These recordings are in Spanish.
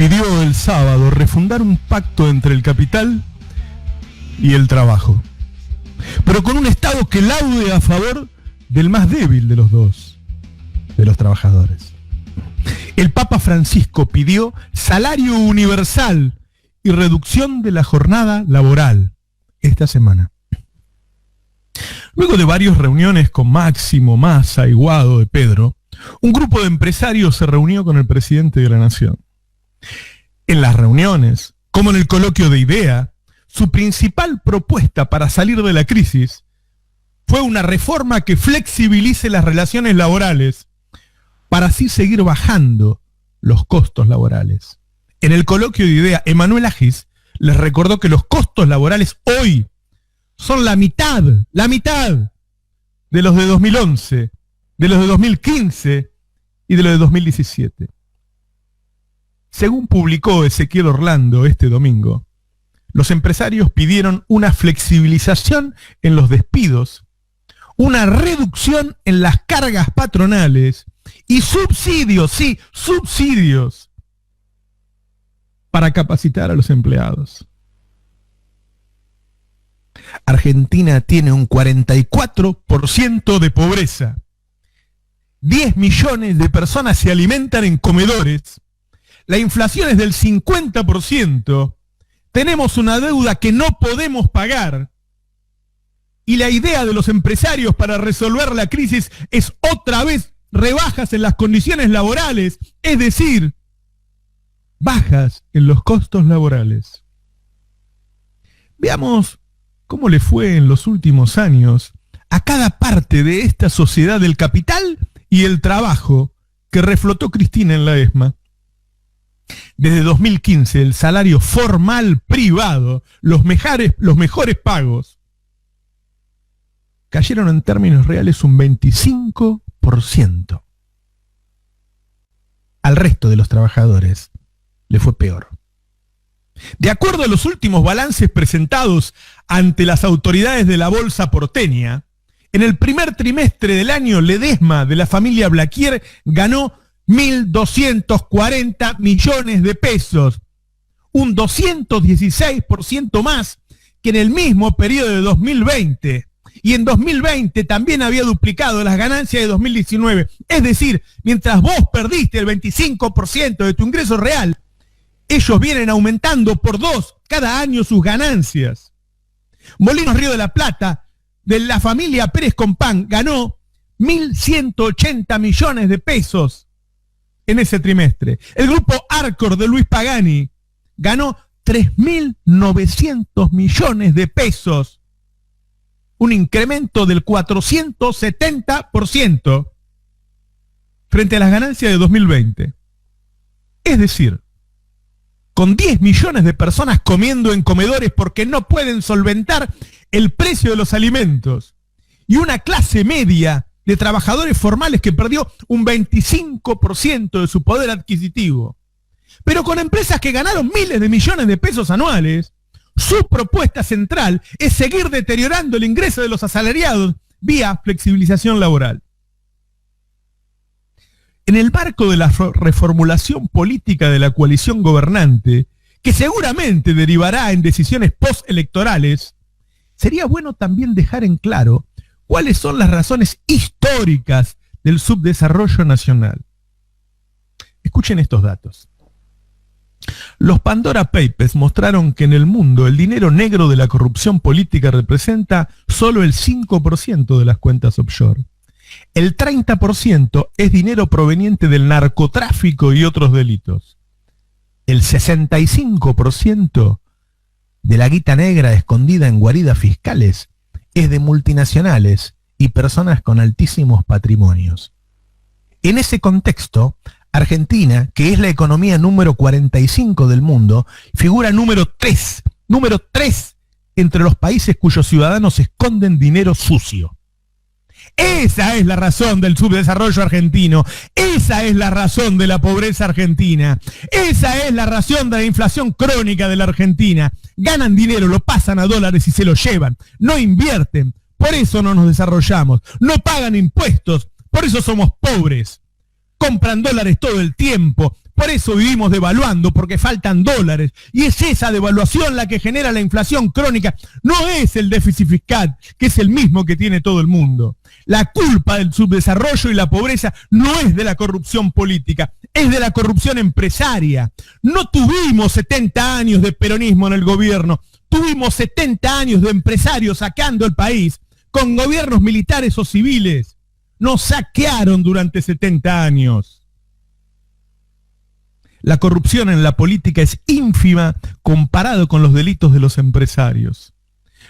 pidió el sábado refundar un pacto entre el capital y el trabajo, pero con un Estado que laude a favor del más débil de los dos, de los trabajadores. El Papa Francisco pidió salario universal y reducción de la jornada laboral esta semana. Luego de varias reuniones con Máximo, Massa y Guado de Pedro, un grupo de empresarios se reunió con el presidente de la Nación. En las reuniones, como en el coloquio de IDEA, su principal propuesta para salir de la crisis fue una reforma que flexibilice las relaciones laborales para así seguir bajando los costos laborales. En el coloquio de IDEA, Emanuel Agis les recordó que los costos laborales hoy son la mitad de los de 2011, de los de 2015 y de los de 2017. Según publicó Ezequiel Orlando este domingo, los empresarios pidieron una flexibilización en los despidos, una reducción en las cargas patronales y subsidios, sí, subsidios para capacitar a los empleados. Argentina tiene un 44% de pobreza. 10 millones de personas se alimentan en comedores. La inflación es del 50%. Tenemos una deuda que no podemos pagar. Y la idea de los empresarios para resolver la crisis es otra vez rebajas en las condiciones laborales, es decir, bajas en los costos laborales. Veamos cómo le fue en los últimos años a cada parte de esta sociedad del capital y el trabajo que reflotó Cristina en la ESMA. Desde 2015, el salario formal privado, los mejores pagos, cayeron en términos reales un 25%. Al resto de los trabajadores le fue peor. De acuerdo a los últimos balances presentados ante las autoridades de la bolsa porteña, en el primer trimestre del año, Ledesma de la familia Blaquier ganó 1.240 millones de pesos, un 216% más que en el mismo periodo de 2020. Y en 2020 también había duplicado las ganancias de 2019. Es decir, mientras vos perdiste el 25% de tu ingreso real, ellos vienen aumentando por 2 cada año sus ganancias. Molinos Río de la Plata, de la familia Pérez Compán, ganó 1.180 millones de pesos en ese trimestre. El grupo Arcor de Luis Pagani ganó 3.900 millones de pesos, un incremento del 470% frente a las ganancias de 2020. Es decir, con 10 millones de personas comiendo en comedores porque no pueden solventar el precio de los alimentos, y una clase media de trabajadores formales que perdió un 25% de su poder adquisitivo, pero con empresas que ganaron miles de millones de pesos anuales, su propuesta central es seguir deteriorando el ingreso de los asalariados vía flexibilización laboral. En el marco de la reformulación política de la coalición gobernante, que seguramente derivará en decisiones postelectorales, sería bueno también dejar en claro cuáles son las razones históricas del subdesarrollo nacional. Escuchen estos datos. Los Pandora Papers mostraron que en el mundo el dinero negro de la corrupción política representa solo el 5% de las cuentas offshore. El 30% es dinero proveniente del narcotráfico y otros delitos. El 65% de la guita negra escondida en guaridas fiscales es de multinacionales y personas con altísimos patrimonios. En ese contexto, Argentina, que es la economía número 45 del mundo, figura número 3 entre los países cuyos ciudadanos esconden dinero sucio. Esa es la razón del subdesarrollo argentino, esa es la razón de la pobreza argentina, esa es la razón de la inflación crónica de la Argentina. Ganan dinero, lo pasan a dólares y se lo llevan, no invierten, por eso no nos desarrollamos, no pagan impuestos, por eso somos pobres. compran dólares todo el tiempo. Por eso vivimos devaluando, porque faltan dólares. Y es esa devaluación la que genera la inflación crónica. No es el déficit fiscal, que es el mismo que tiene todo el mundo. La culpa del subdesarrollo y la pobreza no es de la corrupción política, es de la corrupción empresaria. No tuvimos 70 años de peronismo en el gobierno, tuvimos 70 años de empresarios sacando el país, con gobiernos militares o civiles. Nos saquearon durante 70 años. La corrupción en la política es ínfima comparado con los delitos de los empresarios.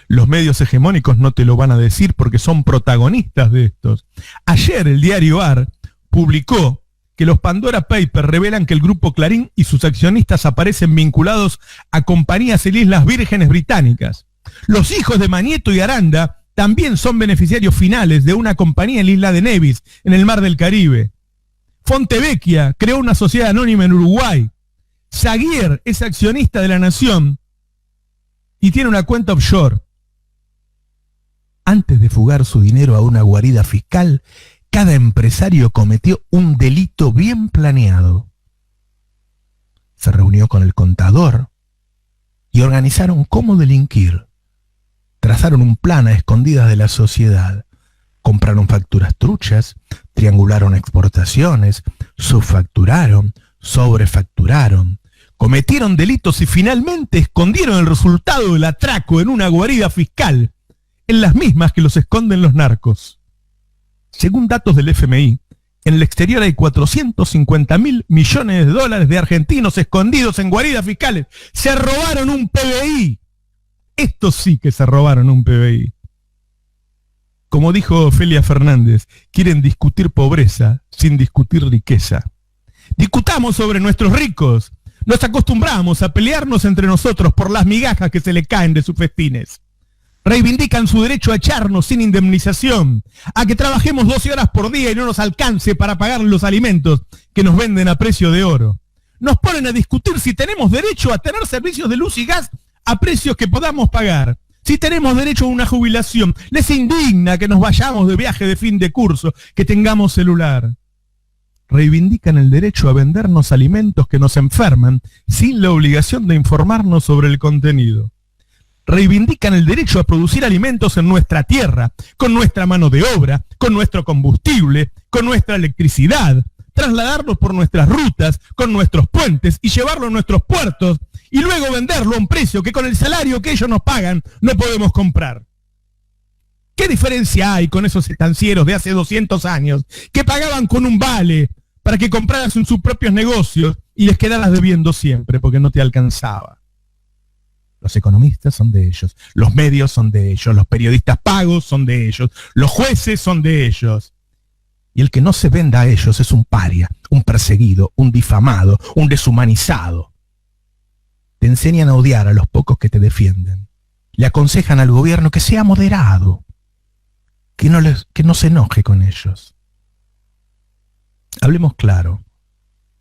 Los medios hegemónicos no te lo van a decir porque son protagonistas de estos. Ayer el diario AR publicó que los Pandora Papers revelan que el grupo Clarín y sus accionistas aparecen vinculados a compañías en Islas Vírgenes Británicas. Los hijos de Manieto y Aranda también son beneficiarios finales de una compañía en la isla de Nevis, en el Mar del Caribe. Fontevecchia creó una sociedad anónima en Uruguay. Zaguier es accionista de La Nación y tiene una cuenta offshore. Antes de fugar su dinero a una guarida fiscal, cada empresario cometió un delito bien planeado. Se reunió con el contador y organizaron cómo delinquir. Trazaron un plan a escondidas de la sociedad. Compraron facturas truchas, triangularon exportaciones, subfacturaron, sobrefacturaron, cometieron delitos y finalmente escondieron el resultado del atraco en una guarida fiscal, en las mismas que los esconden los narcos. Según datos del FMI, en el exterior hay 450.000 millones de dólares de argentinos escondidos en guaridas fiscales. ¡Se robaron un PBI! Estos sí que se robaron un PBI. Como dijo Ofelia Fernández, quieren discutir pobreza sin discutir riqueza. Discutamos sobre nuestros ricos. Nos acostumbramos a pelearnos entre nosotros por las migajas que se le caen de sus festines. Reivindican su derecho a echarnos sin indemnización, a que trabajemos 12 horas por día y no nos alcance para pagar los alimentos que nos venden a precio de oro. Nos ponen a discutir si tenemos derecho a tener servicios de luz y gas a precios que podamos pagar. Si tenemos derecho a una jubilación, les indigna que nos vayamos de viaje de fin de curso, que tengamos celular. Reivindican el derecho a vendernos alimentos que nos enferman sin la obligación de informarnos sobre el contenido. Reivindican el derecho a producir alimentos en nuestra tierra, con nuestra mano de obra, con nuestro combustible, con nuestra electricidad, trasladarlos por nuestras rutas, con nuestros puentes y llevarlo a nuestros puertos, y luego venderlo a un precio que con el salario que ellos nos pagan no podemos comprar. ¿Qué diferencia hay con esos estancieros de hace 200 años que pagaban con un vale para que compraras en sus propios negocios y les quedaras debiendo siempre porque no te alcanzaba? Los economistas son de ellos, los medios son de ellos, los periodistas pagos son de ellos, los jueces son de ellos. Y el que no se venda a ellos es un paria, un perseguido, un difamado, un deshumanizado. Te enseñan a odiar a los pocos que te defienden. Le aconsejan al gobierno que sea moderado, que no se enoje con ellos. Hablemos claro.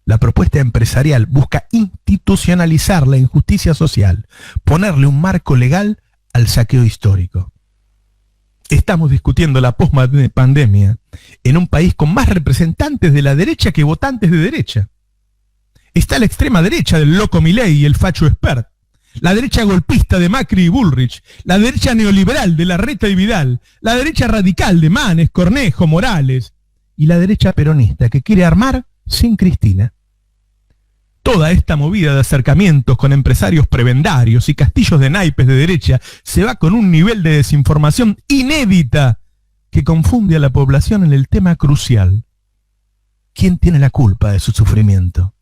La propuesta empresarial busca institucionalizar la injusticia social, ponerle un marco legal al saqueo histórico. Estamos discutiendo la post-pandemia en un país con más representantes de la derecha que votantes de derecha. Está la extrema derecha del loco Milei y el facho Espert, la derecha golpista de Macri y Bullrich, la derecha neoliberal de Larreta y Vidal, la derecha radical de Manes, Cornejo, Morales y la derecha peronista que quiere armar sin Cristina. Toda esta movida de acercamientos con empresarios prebendarios y castillos de naipes de derecha se va con un nivel de desinformación inédita que confunde a la población en el tema crucial. ¿Quién tiene la culpa de su sufrimiento?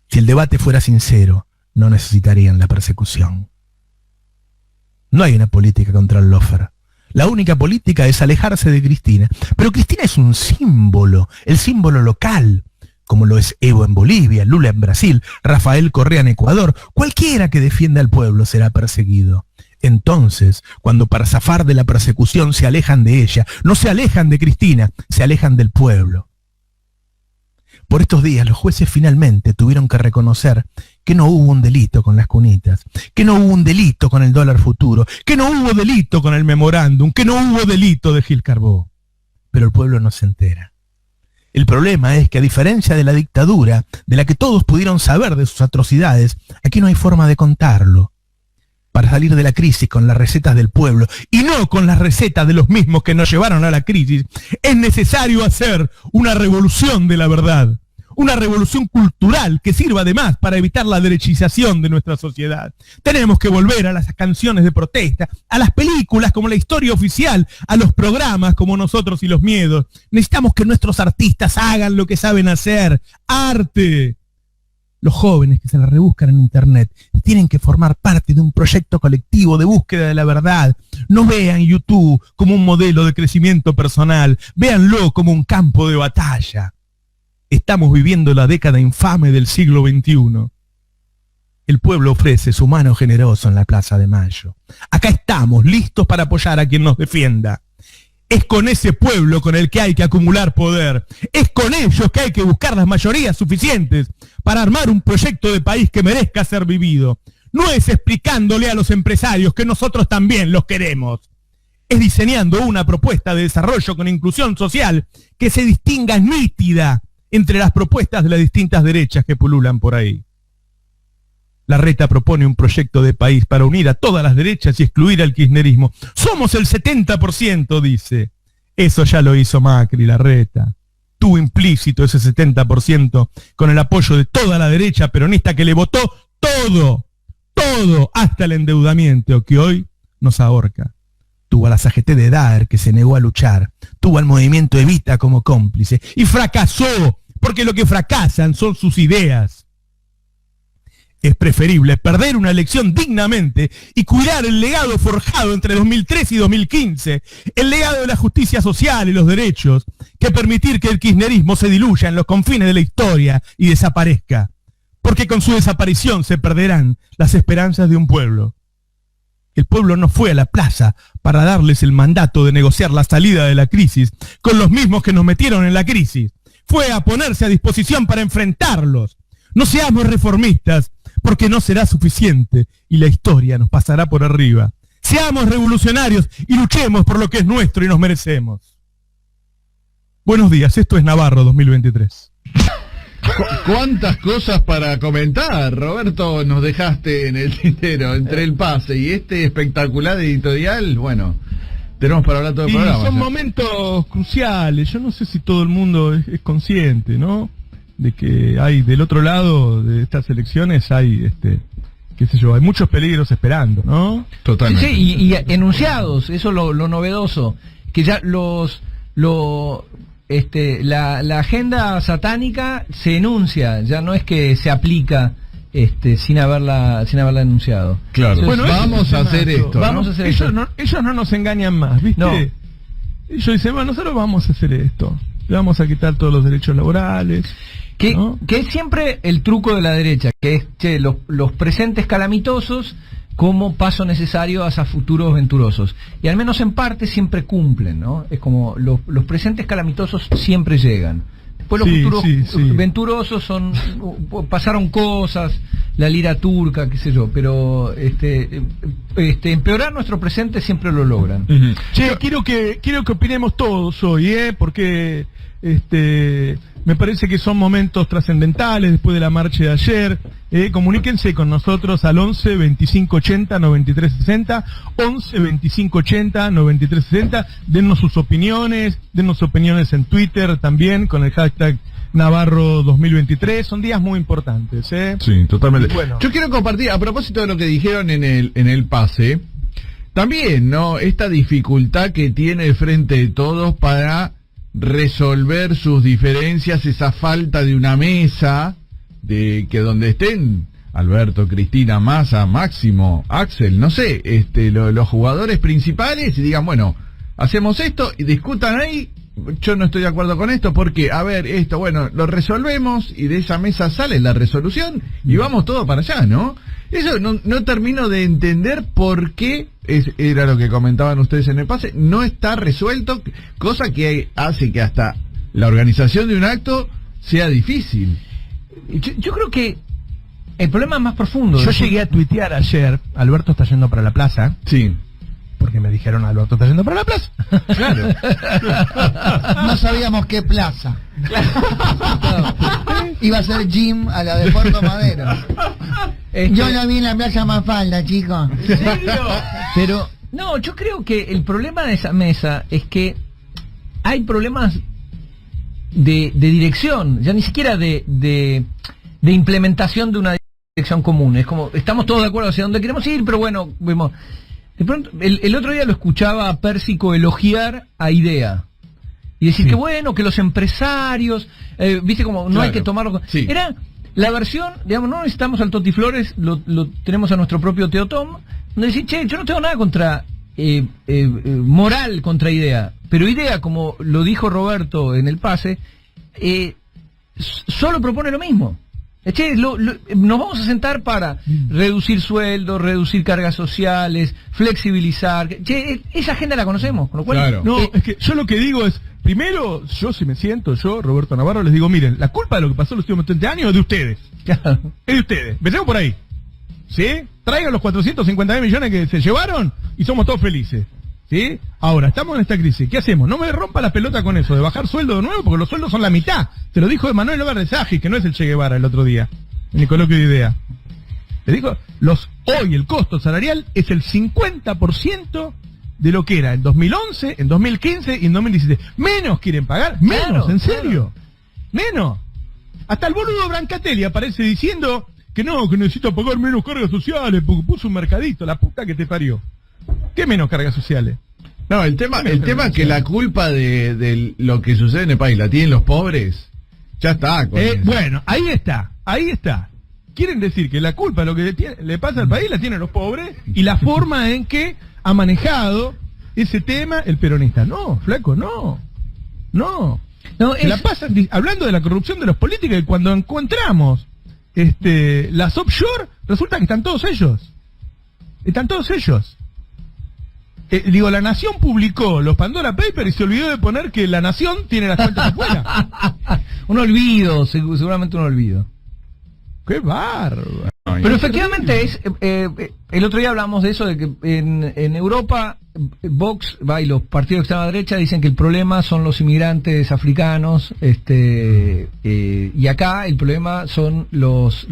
Si el debate fuera sincero, no necesitarían la persecución. No hay una política contra el lofer. La única política es alejarse de Cristina. Pero Cristina es un símbolo, el símbolo local, como lo es Evo en Bolivia, Lula en Brasil, Rafael Correa en Ecuador. Cualquiera que defienda al pueblo será perseguido. Entonces, cuando para zafar de la persecución se alejan de ella, no se alejan de Cristina, se alejan del pueblo. Por estos días los jueces finalmente tuvieron que reconocer que no hubo un delito con las cunitas, que no hubo un delito con el dólar futuro, que no hubo delito con el memorándum, que no hubo delito de Gil Carbó. Pero el pueblo no se entera. El problema es que, a diferencia de la dictadura, de la que todos pudieron saber de sus atrocidades, aquí no hay forma de contarlo. Para salir de la crisis con las recetas del pueblo, y no con las recetas de los mismos que nos llevaron a la crisis, es necesario hacer una revolución de la verdad. Una revolución cultural que sirva además para evitar la derechización de nuestra sociedad. Tenemos que volver a las canciones de protesta, a las películas como La Historia Oficial, a los programas como Nosotros y los Miedos. Necesitamos que nuestros artistas hagan lo que saben hacer, arte. Los jóvenes que se la rebuscan en internet tienen que formar parte de un proyecto colectivo de búsqueda de la verdad. No vean YouTube como un modelo de crecimiento personal, véanlo como un campo de batalla. Estamos viviendo la década infame del siglo XXI. El pueblo ofrece su mano generosa en la Plaza de Mayo. Acá estamos, listos para apoyar a quien nos defienda. Es con ese pueblo con el que hay que acumular poder. Es con ellos que hay que buscar las mayorías suficientes para armar un proyecto de país que merezca ser vivido. No es explicándole a los empresarios que nosotros también los queremos. Es diseñando una propuesta de desarrollo con inclusión social que se distinga nítida entre las propuestas de las distintas derechas que pululan por ahí. Larreta propone un proyecto de país para unir a todas las derechas y excluir al kirchnerismo. Somos el 70%, dice. Eso ya lo hizo Macri, Larreta. Tuvo implícito ese 70% con el apoyo de toda la derecha peronista que le votó todo, hasta el endeudamiento que hoy nos ahorca. Tuvo a la CGT de Daer que se negó a luchar. Tuvo al movimiento Evita como cómplice. Y fracasó, porque lo que fracasan son sus ideas. Es preferible perder una elección dignamente y cuidar el legado forjado entre 2003 y 2015, el legado de la justicia social y los derechos, que permitir que el kirchnerismo se diluya en los confines de la historia y desaparezca. Porque con su desaparición se perderán las esperanzas de un pueblo. El pueblo no fue a la plaza para darles el mandato de negociar la salida de la crisis con los mismos que nos metieron en la crisis. Fue a ponerse a disposición para enfrentarlos. No seamos reformistas, porque no será suficiente y la historia nos pasará por arriba. Seamos revolucionarios y luchemos por lo que es nuestro y nos merecemos. Buenos días, esto es Navarro 2023. ¿Cuántas cosas para comentar, Roberto, nos dejaste en el tintero entre el pase y este espectacular editorial? Bueno, tenemos para hablar todo el programa. Son momentos cruciales. Yo no sé si todo el mundo es consciente, ¿no? De que hay del otro lado de estas elecciones hay, qué sé yo, hay muchos peligros esperando, ¿no? Totalmente. Sí, y enunciados, eso es lo novedoso, que ya la agenda satánica se enuncia, ya no es que se aplica sin haberla enunciado. Claro. Entonces, bueno, vamos a hacer esto. Vamos a hacer ellos esto. Ellos no nos engañan más, ¿viste? No. Ellos dicen, bueno, nosotros vamos a hacer esto. Le vamos a quitar todos los derechos laborales. ¿No? Que es siempre el truco de la derecha, que es los presentes calamitosos como paso necesario hacia futuros venturosos. Y al menos en parte siempre cumplen, ¿no? Es como los presentes calamitosos siempre llegan. Después los futuros venturosos pasaron cosas, la lira turca, qué sé yo, pero empeorar nuestro presente siempre lo logran. Uh-huh. Che, quiero que opinemos todos hoy, porque me parece que son momentos trascendentales después de la marcha de ayer. Comuníquense con nosotros al 11 25 80 93 60, 11 25 80 93 60. Dennos sus opiniones, en Twitter también con el hashtag Navarro 2023. Son días muy importantes, Sí, totalmente. Bueno. Yo quiero compartir, a propósito de lo que dijeron en el pase, también, ¿no? Esta dificultad que tiene frente de todos para resolver sus diferencias, esa falta de una mesa, de que donde estén Alberto, Cristina, Massa, Máximo, Axel, no sé, los jugadores principales y digan, bueno, hacemos esto y discutan ahí. Yo no estoy de acuerdo con esto porque, a ver, esto, bueno, lo resolvemos y de esa mesa sale la resolución y vamos todo para allá, ¿no? Eso no termino de entender por qué, era lo que comentaban ustedes en el pase, no está resuelto, cosa que hace que hasta la organización de un acto sea difícil. Yo creo que el problema es más profundo. Yo llegué a tuitear ayer, Alberto está yendo para la plaza. Sí. porque me dijeron Alberto está yendo para la plaza. Claro. No sabíamos qué plaza. Iba a ser Jim a la de Puerto Madero. Yo lo vi en la Plaza Mafalda, chicos. ¿En serio? Pero, no, yo creo que el problema de esa mesa es que hay problemas de dirección, ya ni siquiera de implementación de una dirección común. Es como, estamos todos de acuerdo hacia dónde queremos ir, pero bueno, vemos. De pronto, el otro día lo escuchaba a Pérsico elogiar a IDEA. Y decir que bueno, que los empresarios, viste como, no claro, hay que tomarlo. Sí. Era la versión, digamos, no necesitamos al Toti Flores, lo tenemos a nuestro propio Teotom, donde decir, che, yo no tengo nada contra, moral contra IDEA, pero IDEA, como lo dijo Roberto en el pase, solo propone lo mismo. Che, nos vamos a sentar para reducir sueldos, reducir cargas sociales, flexibilizar. Che, esa agenda la conocemos, con lo cual... Claro. No, es que yo lo que digo es, primero, yo si me siento, Roberto Navarro, les digo, miren, la culpa de lo que pasó los últimos 30 años es de ustedes. Claro. Es de ustedes. Empecemos por ahí. ¿Sí? Traigan los 450 millones que se llevaron y somos todos felices. ¿Sí? Ahora, estamos en esta crisis. ¿Qué hacemos? No me rompa la pelota con eso, de bajar sueldo de nuevo, porque los sueldos son la mitad. Te lo dijo Emanuel Álvarez Saji, que no es el Che Guevara el otro día, en el coloquio de IDEA. Le dijo, hoy el costo salarial es el 50% de lo que era en 2011, en 2015 y en 2017. Menos quieren pagar, menos, Claro, ¿en serio? claro. Menos. Hasta el boludo Brancatelli aparece diciendo que no, que necesita pagar menos cargas sociales, porque puso un mercadito, la puta que te parió. ¿Qué menos cargas sociales? No, el tema es que la culpa de lo que sucede en el país la tienen los pobres. Ya está. Con eso. Bueno, ahí está. Quieren decir que la culpa de lo que le pasa al país la tienen los pobres y la forma en que ha manejado ese tema el peronista. No, flaco, no. Se la pasan hablando de la corrupción de los políticos y cuando encontramos las offshore, resulta que están todos ellos. Digo, La Nación publicó los Pandora Papers y se olvidó de poner que La Nación tiene las cuentas afuera. Un olvido, seguramente un olvido. ¡Qué bárbaro! Pero efectivamente el otro día hablamos de eso, de que en Europa Vox y los partidos de extrema derecha dicen que el problema son los inmigrantes africanos, y acá el problema son los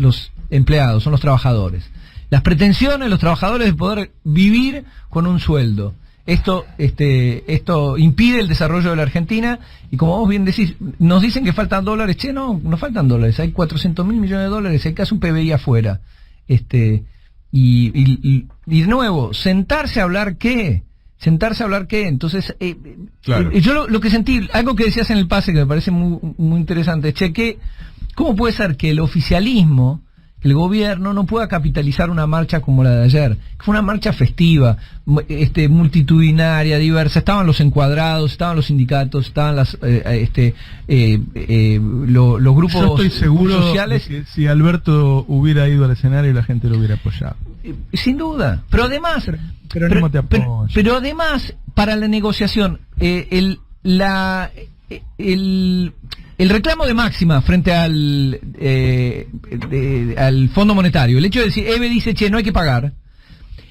empleados, son los trabajadores. Las pretensiones de los trabajadores de poder vivir con un sueldo. Esto impide el desarrollo de la Argentina y como vos bien decís, nos dicen que faltan dólares. Che, no faltan dólares, hay 400.000 millones de dólares, hay casi un PBI afuera. Y de nuevo, sentarse a hablar qué. Entonces, claro. Yo lo que sentí, algo que decías en el pase que me parece muy, muy interesante, che, ¿cómo puede ser que el oficialismo, el gobierno no pueda capitalizar una marcha como la de ayer, que fue una marcha festiva, multitudinaria, diversa? Estaban los encuadrados, estaban los sindicatos, estaban los grupos Yo estoy seguro sociales. de que si Alberto hubiera ido al escenario la gente lo hubiera apoyado. Sin duda, pero además, pero te apoya. pero además para la negociación, el reclamo de máxima frente al Fondo Monetario, el hecho de decir, EVE dice, che, no hay que pagar,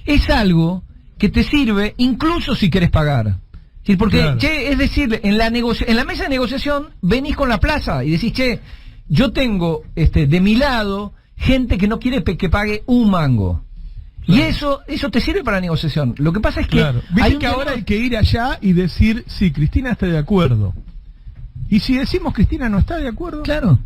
es algo que te sirve incluso si querés pagar. Sí, porque, claro, che, es decir, en la mesa de negociación venís con la plaza y decís, che, yo tengo de mi lado gente que no quiere que pague un mango. Claro. Y eso te sirve para la negociación. Lo que pasa es que... Claro. Viste que ahora hay que ir allá y decir, sí, Cristina está de acuerdo. Y si decimos Cristina no está de acuerdo, claro.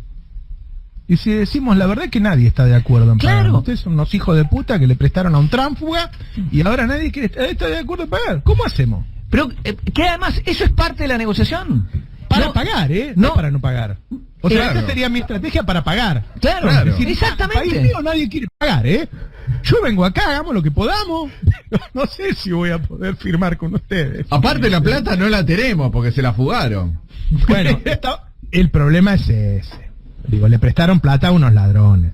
Y si decimos la verdad que nadie está de acuerdo en pagar. Claro. Ustedes son unos hijos de puta que le prestaron a un tránfuga y ahora nadie está de acuerdo en pagar. ¿Cómo hacemos? Pero que además eso es parte de la negociación. Para no, pagar, no para no pagar. O sea, claro, esa sería mi estrategia para pagar. Claro, Es decir, exactamente. En el país mío nadie quiere pagar, Yo vengo acá, hagamos lo que podamos. No sé si voy a poder firmar con ustedes. Aparte la plata no la tenemos porque se la fugaron. Bueno, el problema es ese. Digo, le prestaron plata a unos ladrones.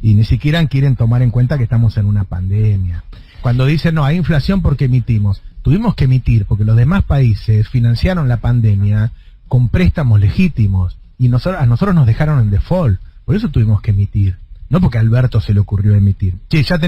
Y ni siquiera quieren tomar en cuenta que estamos en una pandemia. Cuando dicen, no, hay inflación porque emitimos. Tuvimos que emitir porque los demás países financiaron la pandemia con préstamos legítimos. Y a nosotros nos dejaron en default. Por eso tuvimos que emitir. No porque a Alberto se le ocurrió emitir. Che, ya